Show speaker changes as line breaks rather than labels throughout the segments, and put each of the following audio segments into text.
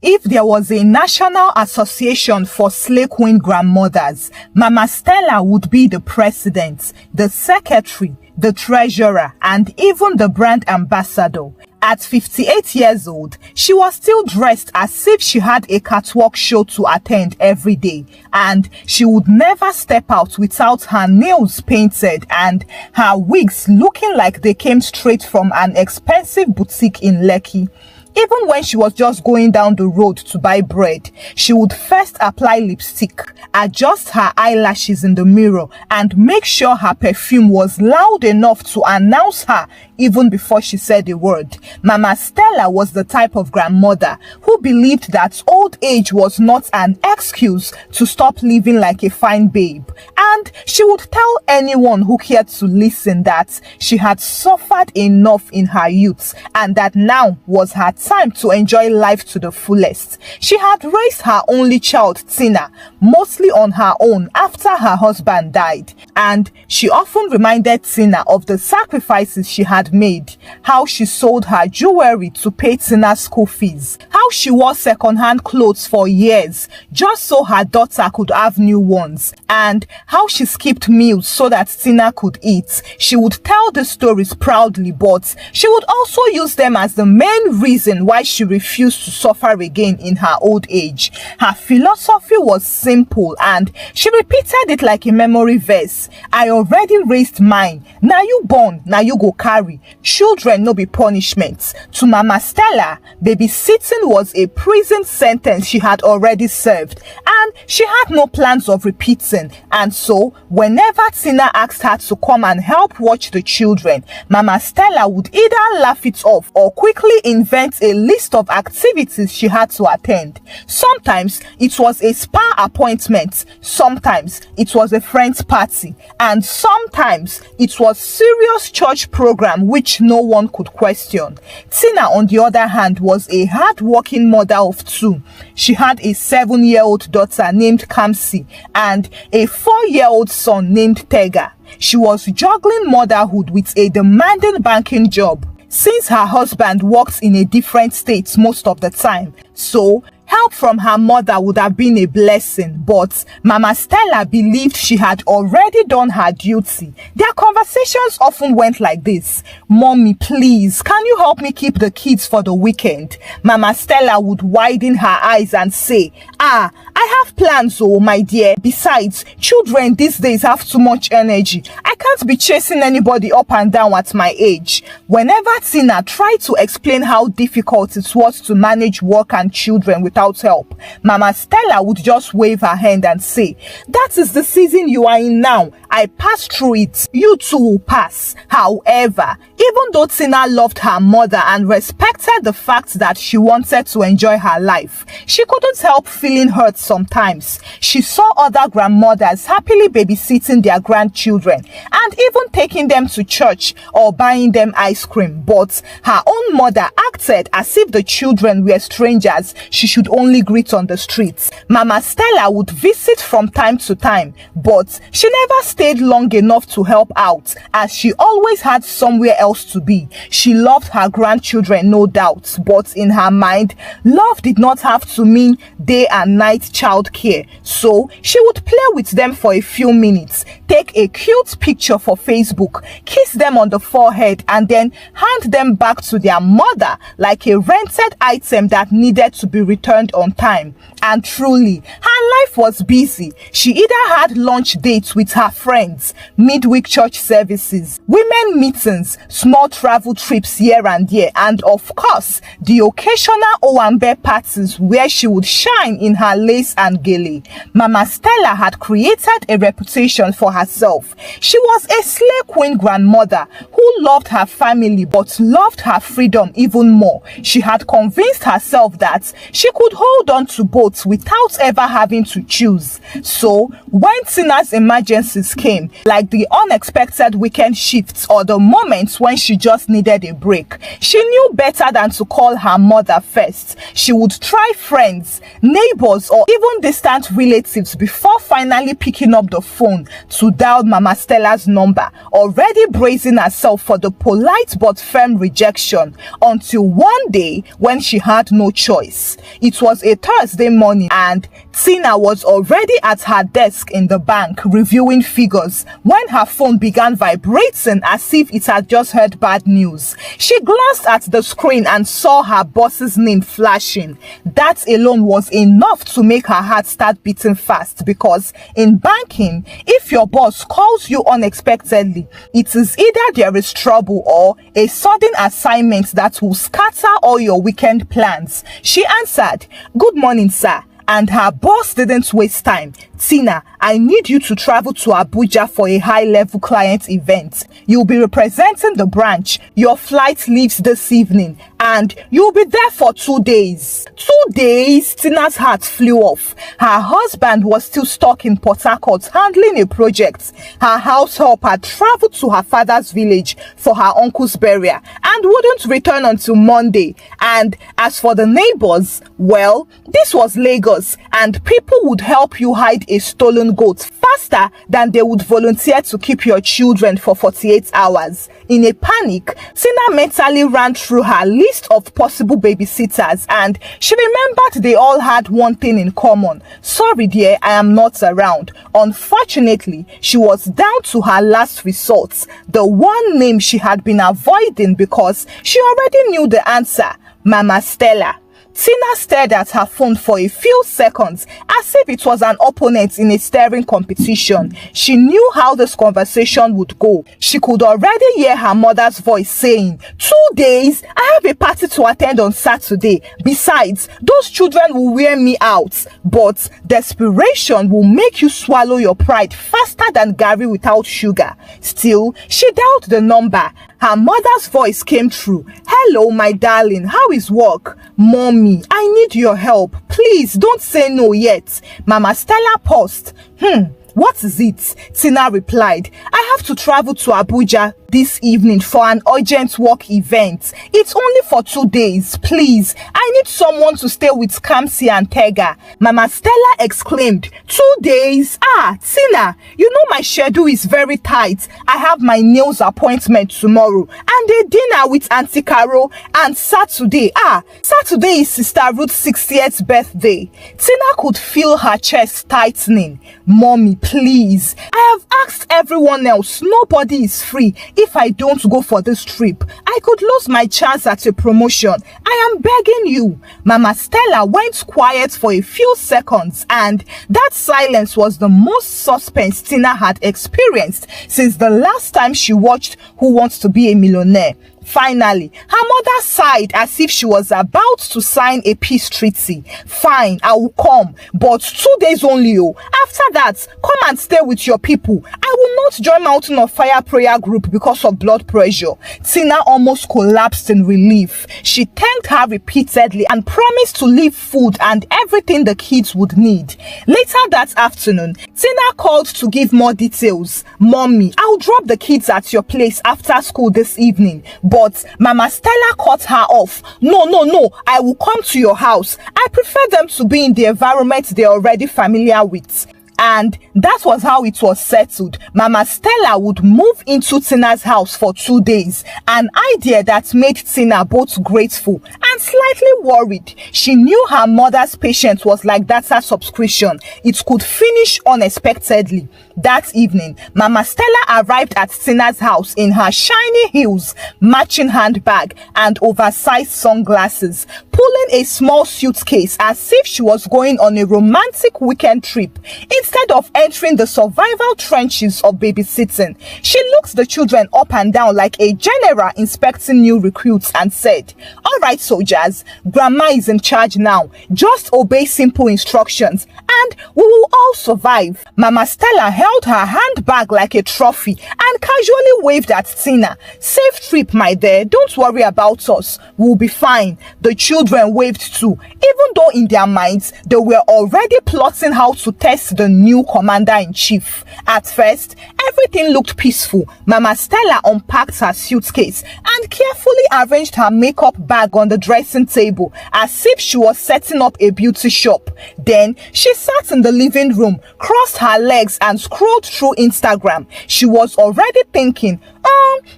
If there was a national association for Slay Queen grandmothers, Mama Stella would be the president, the secretary, the treasurer, and even the brand ambassador. At 58 years old, she was still dressed as if she had a catwalk show to attend every day, and she would never step out without her nails painted and her wigs looking like they came straight from an expensive boutique in Lekki. Even when she was just going down the road to buy bread, she would first apply lipstick, adjust her eyelashes in the mirror, and make sure her perfume was loud enough to announce her even before she said a word. Mama Stella was the type of grandmother who believed that old age was not an excuse to stop living like a fine babe. And she would tell anyone who cared to listen that she had suffered enough in her youth and that now was her time to enjoy life to the fullest. She had raised her only child, Tina, mostly on her own after her husband died, and she often reminded Tina of the sacrifices she had made, how she sold her jewelry to pay Tina's school fees, how she wore second-hand clothes for years just so her daughter could have new ones, and how she skipped meals so that Tina could eat. She would tell the stories proudly, but she would also use them as the main reason why she refused to suffer again in her old age. Her philosophy was simple and she repeated it like a memory verse. I already raised mine. Now you born, now you go carry. Children no be punishments. To Mama Stella, babysitting was a prison sentence she had already served, and she had no plans of repeating. And so, whenever Tina asked her to come and help watch the children, Mama Stella would either laugh it off or quickly invent a list of activities she had to attend. Sometimes it was a spa appointment, sometimes it was a friend's party, and sometimes it was serious church program which no one could question. Tina, on the other hand, was a hard-working mother of two. She had a 7-year-old daughter named Kamsi and a 4-year-old son named Tega. She was juggling motherhood with a demanding banking job, since her husband works in a different state most of the time. So, help from her mother would have been a blessing, but Mama Stella believed she had already done her duty. Their conversations often went like this: Mommy, please, can you help me keep the kids for the weekend? Mama Stella would widen her eyes and say, I have plans, oh my dear. Besides, children these days have too much energy. I can't be chasing anybody up and down at my age. Whenever Tina tried to explain how difficult it was to manage work and children without help, Mama Stella would just wave her hand and say, that is the season you are in now. I passed through it. You too will pass. However, even though Tina loved her mother and respected the fact that she wanted to enjoy her life, she couldn't help feeling hurt sometimes. She saw other grandmothers happily babysitting their grandchildren and even taking them to church or buying them ice cream, but her own mother acted as if the children were strangers she should only greet on the streets. Mama Stella would visit from time to time, but she never stayed long enough to help out, as she always had somewhere else to be. She loved her grandchildren, no doubt, but in her mind, love did not have to mean day and night childcare. So she would play with them for a few minutes, take a cute picture for Facebook, kiss them on the forehead, and then hand them back to their mother like a rented item that needed to be returned on time. And truly, her life was busy. She either had lunch dates with her friends, midweek church services, women meetings, small travel trips here and there, and of course, the occasional Owambe parties where she would shine in her lace and gele. Mama Stella had created a reputation for herself. She was a slay queen grandmother who loved her family but loved her freedom even more. She had convinced herself that she could hold on to both without ever having to choose. So, when Tina's emergencies came, like the unexpected weekend shifts or the moments when she just needed a break, she knew better than to call her mother first. She would try friends, neighbors, or even distant relatives before finally picking up the phone to dial Mama Stella's mother's number, already bracing herself for the polite but firm rejection, until one day when she had no choice. It was a Thursday morning and Tina was already at her desk in the bank reviewing figures when her phone began vibrating as if it had just heard bad news. She glanced at the screen and saw her boss's name flashing. That alone was enough to make her heart start beating fast, because in banking, if your boss calls you unexpectedly, it is either there is trouble or a sudden assignment that will scatter all your weekend plans. She answered, "Good morning, sir." And her boss didn't waste time. "Tina, I need you to travel to Abuja for a high-level client event. You'll be representing the branch. Your flight leaves this evening and you'll be there for 2 days. 2 days? Tina's heart flew off. Her husband was still stuck in Port Harcourt handling a project. Her house help had traveled to her father's village for her uncle's burial and wouldn't return until Monday. And as for the neighbors, well, this was Lagos, and people would help you hide a stolen goat faster than they would volunteer to keep your children for 48 hours. In a panic, Tina mentally ran through her list of possible babysitters, and she remembered they all had one thing in common. "Sorry dear, I am not around." Unfortunately, she was down to her last resort, the one name she had been avoiding because she already knew the answer: Mama Stella. Tina stared at her phone for a few seconds as if it was an opponent in a staring competition. She knew how this conversation would go. She could already hear her mother's voice saying, "2 days? I have a party to attend on Saturday. Besides, those children will wear me out." But desperation will make you swallow your pride faster than Gary without sugar. Still, she dialed the number. Her mother's voice came through. "Hello, my darling. How is work?" "Mommy, I need your help. Please don't say no yet." Mama Stella paused. What is it?" Tina replied. "I have to travel to Abuja this evening for an urgent work event. It's only for 2 days. Please, I need someone to stay with Kamsi and Tega." Mama Stella exclaimed. 2 days? Tina, you know my schedule is very tight. I have my nails appointment tomorrow and a dinner with Auntie Caro, and Saturday is Sister Ruth's 60th birthday. Tina could feel her chest tightening. "Mommy, please, I have asked everyone else. Nobody is free. If I don't go for this trip, I could lose my chance at a promotion. I am begging you." Mama Stella went quiet for a few seconds, and that silence was the most suspense Tina had experienced since the last time she watched Who Wants to Be a Millionaire. Finally, her mother sighed as if she was about to sign a peace treaty. "Fine, I will come, but 2 days only. After that, come and stay with your people. I will not join Mountain of Fire prayer group because of blood pressure." Tina almost collapsed in relief. She thanked her repeatedly and promised to leave food and everything the kids would need. Later that afternoon, Tina called to give more details. "Mommy, I'll drop the kids at your place after school this evening." But Mama Stella cut her off. No, I will come to your house. I prefer them to be in the environment they're already familiar with. And that was how it was settled. Mama Stella would move into Tina's house for 2 days, an idea that made Tina both grateful and slightly worried. She knew her mother's patience was like data subscription. It could finish unexpectedly. That evening, Mama Stella arrived at Tina's house in her shiny heels, matching handbag, and oversized sunglasses, pulling a small suitcase as if she was going on a romantic weekend trip. Instead of entering the survival trenches of babysitting, she looked the children up and down like a general inspecting new recruits and said, "All right, soldiers, Grandma is in charge now. Just obey simple instructions and we will all survive." Mama Stella held her handbag like a trophy and casually waved at Tina. "Safe trip, my dear. Don't worry about us. We'll be fine." The children waved too, even though in their minds they were already plotting how to test the new commander-in-chief. At first, everything looked peaceful. Mama Stella unpacked her suitcase and carefully arranged her makeup bag on the dressing table as if she was setting up a beauty shop. Then she sat in the living room, crossed her legs and scrolled through Instagram. She was already thinking,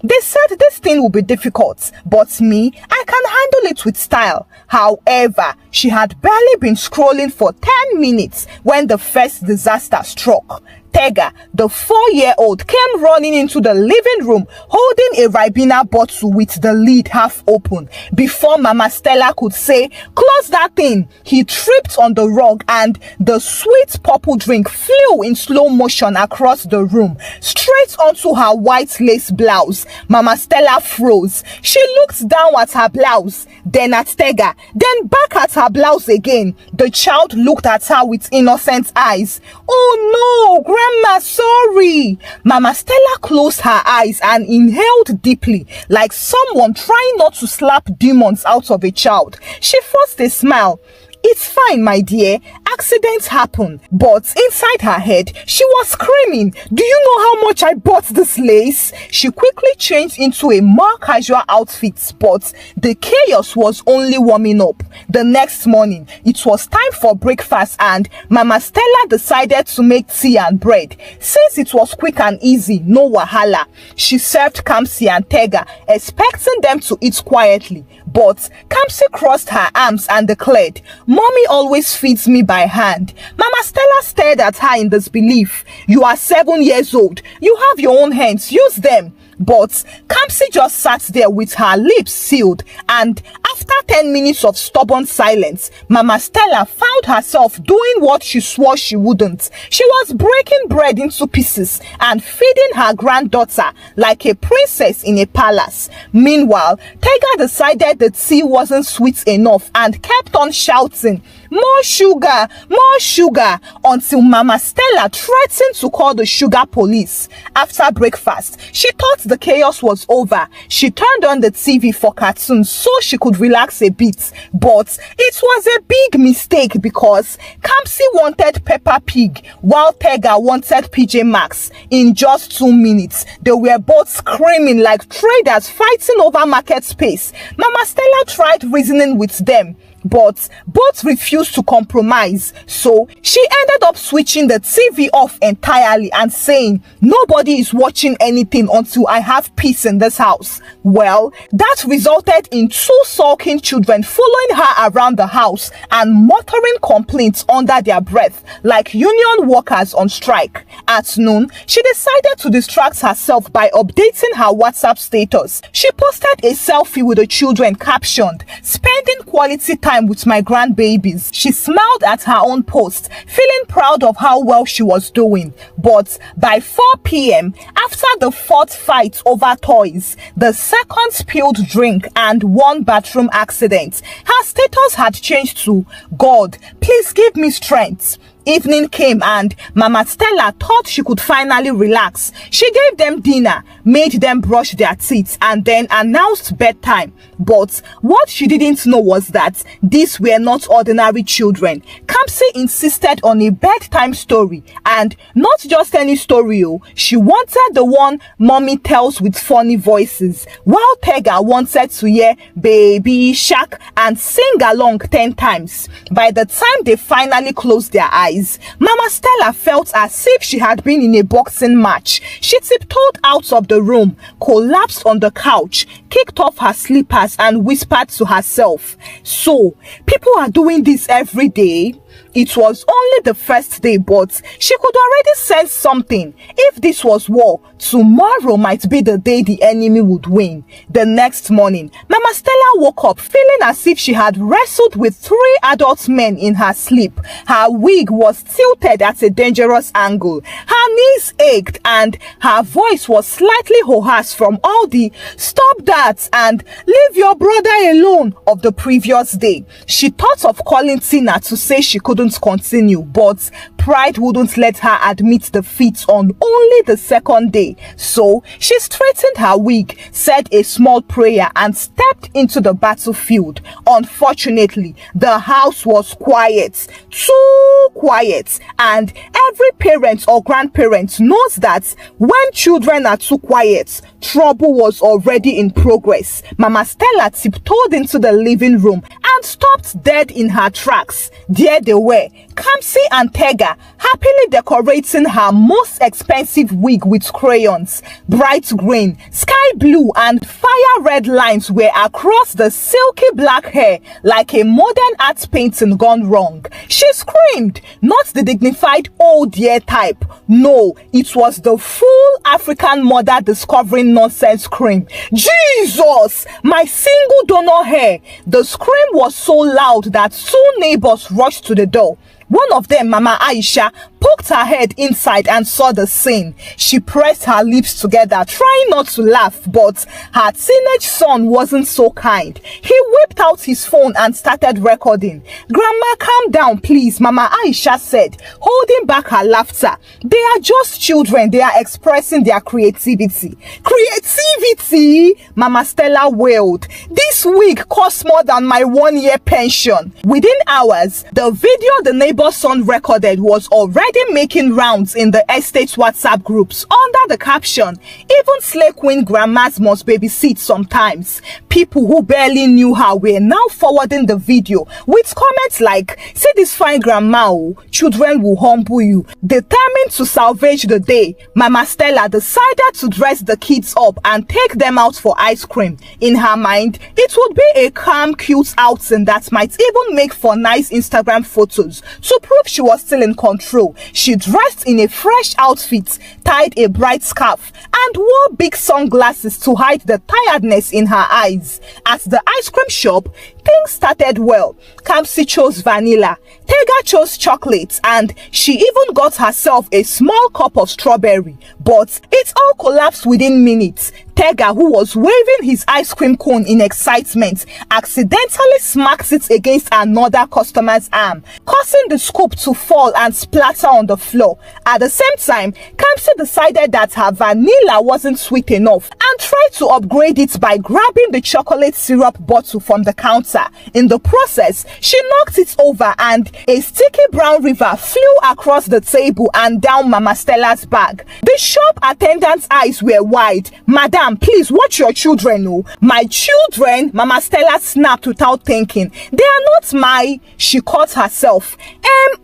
they said this thing will be difficult, but me, I can handle it with style. However, she had barely been scrolling for 10 minutes when the first disaster struck. Tega, the 4-year-old, came running into the living room holding a Ribena bottle with the lid half open. Before Mama Stella could say, "Close that thing," he tripped on the rug and the sweet purple drink flew in slow motion across the room, straight onto her white lace blouse. Mama Stella froze. She looked down at her blouse, then at Tega, then back at her blouse again. The child looked at her with innocent eyes. "Oh no, Grandma, sorry." Mama Stella closed her eyes and inhaled deeply, like someone trying not to slap demons out of a child. She forced a smile. "It's fine, my dear. Accidents happen." But inside her head, she was screaming, "Do you know how much I bought this lace?" She quickly changed into a more casual outfit, but the chaos was only warming up. The next morning, it was time for breakfast and Mama Stella decided to make tea and bread. Since it was quick and easy, no wahala, she served Kamsi and Tega, expecting them to eat quietly. But Kamsi crossed her arms and declared, "Mommy always feeds me by hand." Mama Stella stared at her in disbelief. "You are 7 years old. You have your own hands. Use them." But Kamsi just sat there with her lips sealed, and after 10 minutes of stubborn silence, Mama Stella found herself doing what she swore she wouldn't. She was breaking bread into pieces and feeding her granddaughter like a princess in a palace. Meanwhile, Tega decided the tea wasn't sweet enough and kept on shouting, "More sugar, more sugar," until Mama Stella threatened to call the sugar police. After breakfast, she thought the chaos was over. She turned on the TV for cartoons so she could relax a bit. But it was a big mistake because Kamsi wanted Peppa Pig while Tega wanted PJ Masks. In just 2 minutes, they were both screaming like traders fighting over market space. Mama Stella tried reasoning with them, but both refused to compromise. So she ended up switching the TV off entirely and saying, "Nobody is watching anything until I have peace in this house." Well, that resulted in 2 sulking children following her around the house and muttering complaints under their breath like union workers on strike. At noon, she decided to distract herself by updating her WhatsApp status. She posted a selfie with the children captioned, "Spending quality time with my grandbabies." She smiled at her own post, feeling proud of how well she was doing. But by 4 p.m., after the 4th fight over toys, the 2nd spilled drink and 1 bathroom accident, her status had changed to, "God, please give me strength." Evening came and Mama Stella thought she could finally relax. She gave them dinner, made them brush their teeth, and then announced bedtime. But what she didn't know was that these were not ordinary children. Kamsi insisted on a bedtime story, and not just any story. She wanted the one mommy tells with funny voices, while Tega wanted to hear Baby Shark and sing along 10 times. By the time they finally closed their eyes, Mama Stella felt as if she had been in a boxing match. She tiptoed out of the room, collapsed on the couch, kicked off her slippers and whispered to herself, "So, people are doing this every day?" It was only the first day, but she could already sense something. If this was war, tomorrow might be the day the enemy would win. The next morning, Mama Stella woke up feeling as if she had wrestled with 3 adult men in her sleep. Her wig was tilted at a dangerous angle. Her knees ached and her voice was slightly hoarse from all the "stop that" and "leave your brother alone" of the previous day. She thought of calling Tina to say she couldn't continue, but pride wouldn't let her admit defeat on only the second day. So she straightened her wig, said a small prayer, and stepped into the battlefield. Unfortunately, the house was quiet, too quiet, and every parent or grandparent knows that when children are too quiet, trouble was already in progress. Mama Stella tiptoed into the living room and stopped dead in her tracks. There they were, Kamsi and Tega, happily decorating her most expensive wig with crayons. Bright green, sky blue, and fire red lines were across the silky black hair like a modern art painting gone wrong. She screamed, not the dignified oh dear type. No, it was the full African mother discovering nonsense scream. Jesus! My single donor hair! The scream was so loud that 2 neighbors rushed to the door. One of them, Mama Aisha, poked her head inside and saw the scene. She pressed her lips together, trying not to laugh, but her teenage son wasn't so kind. He whipped out his phone and started recording. Grandma, calm down, please, Mama Aisha said, holding back her laughter. They are just children. They are expressing their creativity. Creativity? Mama Stella wailed. This wig cost more than my 1-year pension. Within hours, the video the neighbor's son recorded was already making rounds in the estate's WhatsApp groups under the caption, even Slay Queen grandmas must babysit sometimes. People who barely knew her were now forwarding the video with comments like, see this fine grandma, children will humble you. Determined to salvage the day, Mama Stella decided to dress the kids up and take them out for ice cream. In her mind, it would be a calm, cute outing that might even make for nice Instagram photos. To prove she was still in control, she dressed in a fresh outfit, tied a bright scarf, and wore big sunglasses to hide the tiredness in her eyes. At the ice cream shop, things started well. Kamsi chose vanilla, Tega chose chocolate, and she even got herself a small cup of strawberry. But it all collapsed within minutes. Tega, who was waving his ice cream cone in excitement, accidentally smacked it against another customer's arm, causing the scoop to fall and splatter on the floor. At the same time, Kamsi decided that her vanilla wasn't sweet enough and tried to upgrade it by grabbing the chocolate syrup bottle from the counter. In the process, she knocked it over and a sticky brown river flew across the table and down Mama Stella's bag. The shop attendant's eyes were wide. Madam, please watch your children. Oh, my children? Mama Stella snapped without thinking. They are not my... She caught herself.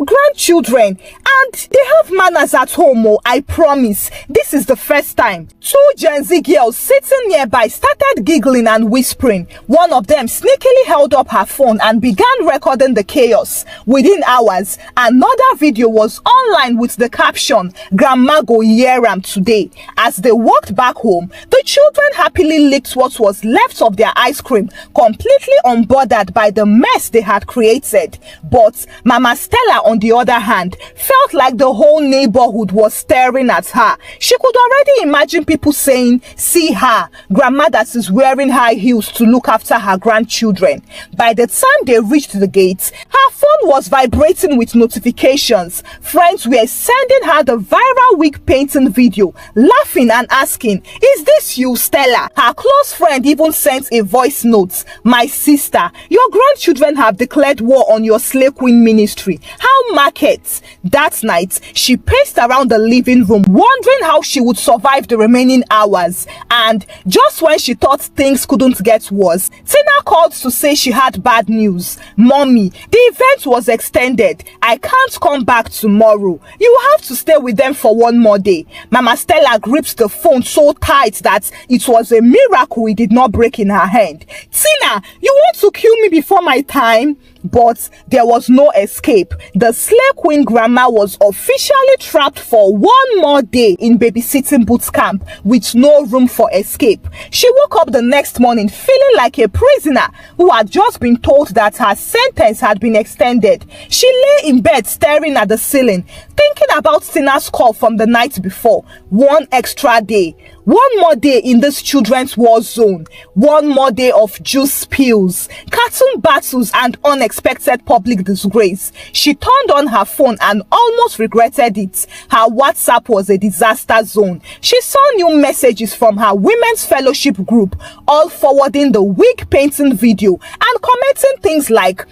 Grandchildren, and they have manners at home. Oh, I promise. This is the first time. 2 Gen Z girls sitting nearby started giggling and whispering. One of them sneakily held up her phone and began recording the chaos. Within hours, another video was online with the caption, Grandma go hear am today. As they walked back home, the children happily licked what was left of their ice cream, completely unbothered by the mess they had created. But Mama Stella, on the other hand, felt like the whole neighborhood was staring at her. She could already imagine people saying, see her, grandma that is wearing high heels to look after her grandchildren. By the time they reached the gate, her phone was vibrating with notifications. Friends were sending her the viral wig painting video, laughing and asking, is this you, Stella? Her close friend even sent a voice note. My sister, your grandchildren have declared war on your Slay Queen ministry. How markets? That night, she paced around the living room, wondering how she would survive the remaining hours. And just when she thought things couldn't get worse, Tina called to say she had bad news. Mommy, the event was extended. I can't come back tomorrow. You have to stay with them for 1 more day. Mama Stella gripped the phone so tight that it was a miracle it did not break in her hand. Tina, you want to kill me before my time? But there was no escape. The Slay Queen grandma was officially trapped for 1 more day in babysitting boot camp with no room for escape. She woke up the next morning feeling like a prisoner who had just been told that her sentence had been extended. She lay in bed staring at the ceiling, thinking about Tina's call from the night before. 1 extra day. One more day in this children's war zone. One more day of juice spills, cartoon battles, and unexpected public disgrace. She turned on her phone and almost regretted it. Her WhatsApp was a disaster zone. She saw new messages from her women's fellowship group, all forwarding the wig painting video and commenting things like,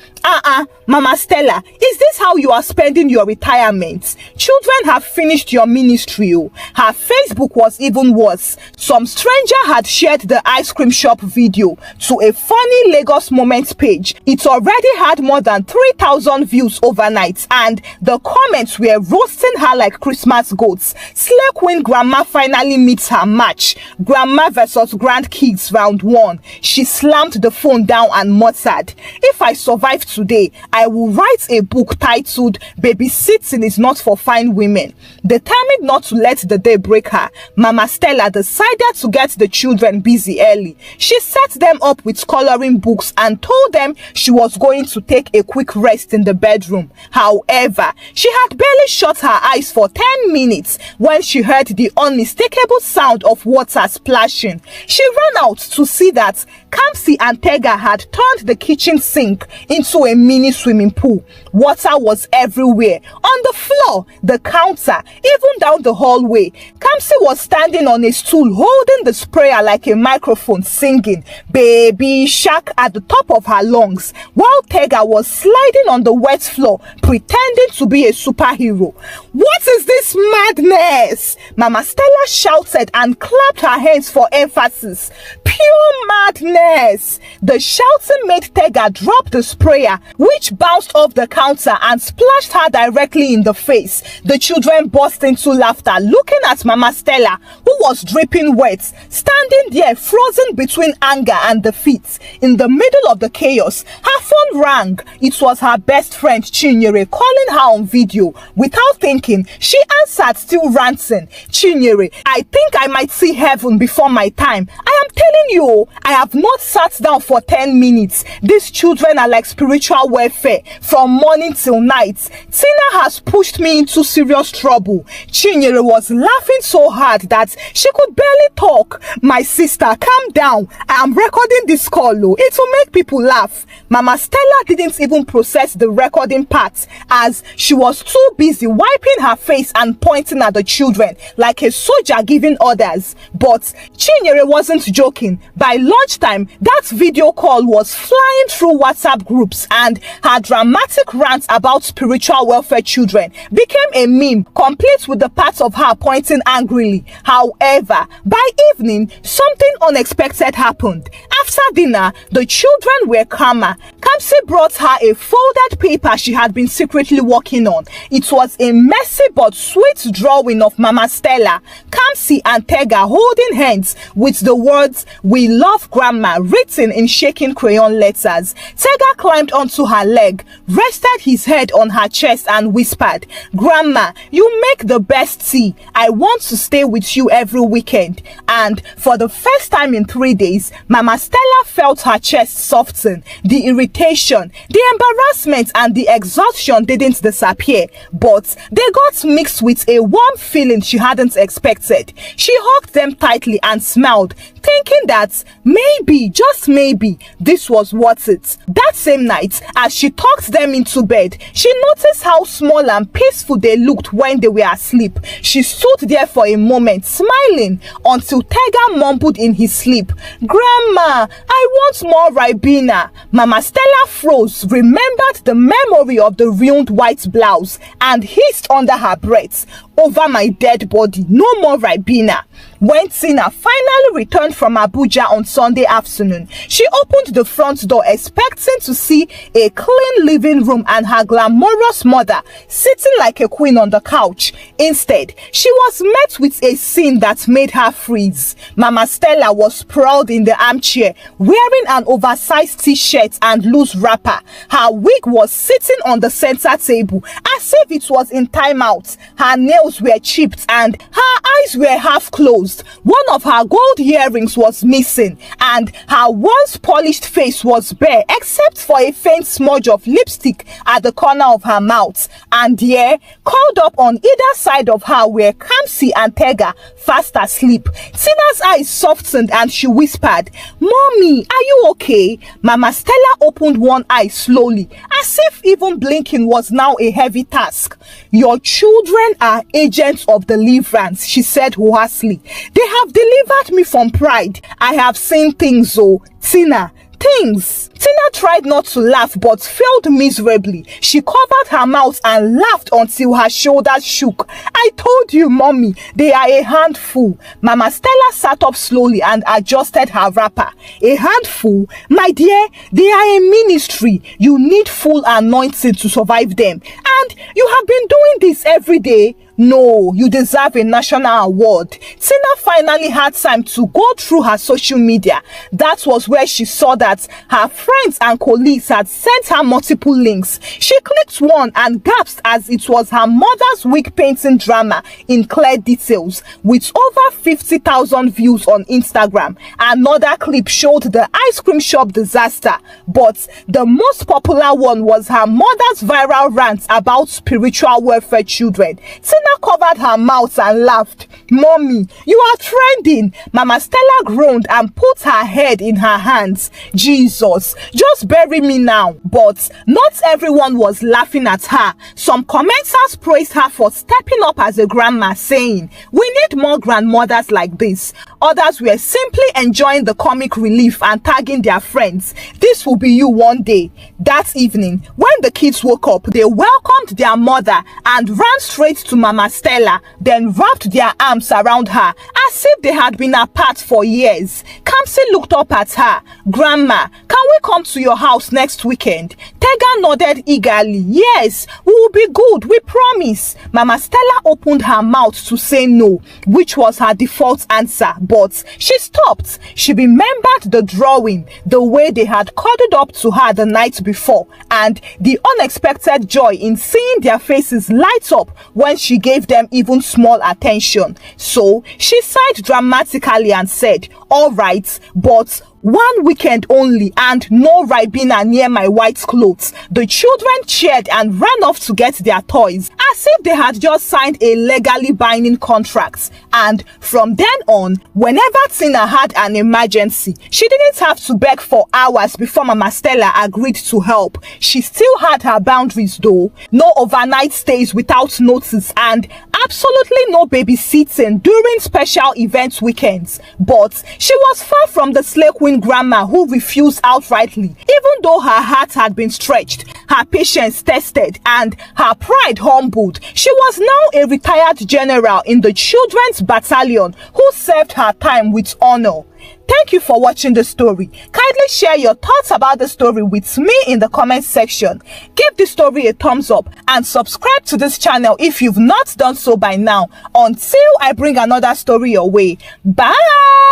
Mama Stella, is this how you are spending your retirement? Children have finished your ministry. Her Facebook was even worse. Some stranger had shared the ice cream shop video to a funny Lagos Moments page. It already had more than 3,000 views overnight, and the comments were roasting her like Christmas goats. Slay Queen Grandma finally meets her match. Grandma versus grandkids round 1. She slammed the phone down and muttered, "If I survive today, I will write a book titled Babysitting is Not for Fine Women." Determined not to let the day break her, Mama Stella decided to get the children busy early. She set them up with coloring books and told them she was going to take a quick rest in the bedroom. However, she had barely shut her eyes for 10 minutes when she heard the unmistakable sound of water splashing. She ran out to see that Kamsi and Tega had turned the kitchen sink into a mini swimming pool. Water was everywhere, on the floor, the counter, even down the hallway. Kamsi was standing on a stool holding the sprayer like a microphone, singing Baby Shark at the top of her lungs, while Tega was sliding on the wet floor pretending to be a superhero. "What is this madness?" Mama Stella shouted and clapped her hands for emphasis. "Pure madness!" The shouting made Tega drop the sprayer, which bounced off the counter and splashed her directly in the face. The children burst into laughter, looking at Mama Stella, who was dripping wet, standing there frozen between anger and defeat. In the middle of the chaos, her phone rang. It was her best friend Chinyere calling her on video. Without thinking, she answered, still ranting. "Chinyere, I think I might see heaven before my time. I am telling you, I have not sat down for 10 minutes. These children are like spiritual warfare from morning till night. Tina has pushed me into serious trouble." Chinyere was laughing so hard that she could barely talk. "My sister, calm down. I am recording this call. It will make people laugh." Mama Stella didn't even process the recording part, as she was too busy wiping her face and pointing at the children like a soldier giving orders. But Chinyere wasn't joking. By lunchtime, that video call was flying through WhatsApp groups, and her dramatic rant about spiritual welfare children became a meme, complete with the part of her pointing angrily. However, by evening, something unexpected happened. After dinner, the children were calmer. Kamsi brought her a folded paper she had been secretly working on. It was a messy but sweet drawing of Mama Stella, Kamsi and Tega holding hands with the words "We love Grandma" written in shaking crayon letters. Tega climbed onto her leg, rested his head on her chest and whispered, "Grandma, you make the best tea. I want to stay with you every weekend." And for the first time in 3 days, Mama Stella felt her chest soften. The irritation, the embarrassment, and the exhaustion didn't disappear, but they got mixed with a warm feeling she hadn't expected. She hugged them tightly and smiled, thinking that maybe, just maybe, this was worth it. That same night, as she tucked them into bed, she noticed how small and peaceful they looked when they were asleep. She stood there for a moment, smiling, until Tega mumbled in his sleep, "Grandma, I want more Ribena." Mama Stella froze, remembered the memory of the ruined white blouse, and hissed under her breath, "Over my dead body, no more Ribena." When Tina finally returned from Abuja on Sunday afternoon, she opened the front door expecting to see a clean living room and her glamorous mother sitting like a queen on the couch. Instead, she was met with a scene that made her freeze. Mama Stella was sprawled in the armchair, wearing an oversized t-shirt and loose wrapper. Her wig was sitting on the center table as if it was in timeout. Her nails were chipped and her eyes were half closed. exposed. One of her gold earrings was missing, and her once polished face was bare except for a faint smudge of lipstick at the corner of her mouth. And there, curled up on either side of her, were Kamsi and Tega, fast asleep. Tina's eyes softened and she whispered, "Mommy, are you okay?" Mama Stella opened one eye slowly, as if even blinking was now a heavy task. "Your children are agents of deliverance," she said hoarsely. "They have delivered me from pride. I have seen things, oh, Tina. Things." Tina tried not to laugh but failed miserably. She covered her mouth and laughed until her shoulders shook. "I told you, Mommy, they are a handful." Mama Stella sat up slowly and adjusted her wrapper. "A handful? My dear, they are a ministry. You need full anointing to survive them. And you have been doing this every day. No, you deserve a national award." Tina finally had time to go through her social media. That was where she saw that her friends and colleagues had sent her multiple links. She clicked one and gasped as it was her mother's wig painting drama in clear details, with over 50,000 views on Instagram. Another clip showed the ice cream shop disaster, but the most popular one was her mother's viral rant about spiritual welfare children. Tina covered her mouth and laughed. "Mommy, you are trending." Mama Stella groaned and put her head in her hands. "Jesus, just bury me now." But not everyone was laughing at her. Some commenters praised her for stepping up as a grandma, saying, "We need more grandmothers like this." Others were simply enjoying the comic relief and tagging their friends. "This will be you one day." That evening, when the kids woke up, they welcomed their mother and ran straight to Mama Stella, then wrapped their arms around her as if they had been apart for years. Kamsi looked up at her. "Grandma, can we come to your house next weekend?" Tega nodded eagerly. "Yes, we will be good, we promise." Mama Stella opened her mouth to say no, which was her default answer, but she stopped. She remembered the drawing, the way they had cuddled up to her the night before, and the unexpected joy in seeing their faces light up when she gave them even small attention. So she sighed dramatically and said, "All right, but one weekend only and no Ribena near my white clothes." The children cheered and ran off to get their toys, as if they had just signed a legally binding contract. And from then on, whenever Tina had an emergency, she didn't have to beg for hours before Mama Stella agreed to help. She still had her boundaries though. No overnight stays without notice and absolutely no babysitting during special event weekends. But she was far from the slay queen grandma who refused outrightly. Even though her heart had been stretched, her patience tested, and her pride humbled, she was now a retired general in the children's battalion who served her time with honor. Thank you for watching the story. Kindly share your thoughts about the story with me in the comment section. Give the story a thumbs up and subscribe to this channel if you've not done so by now. Until I bring another story your way. Bye!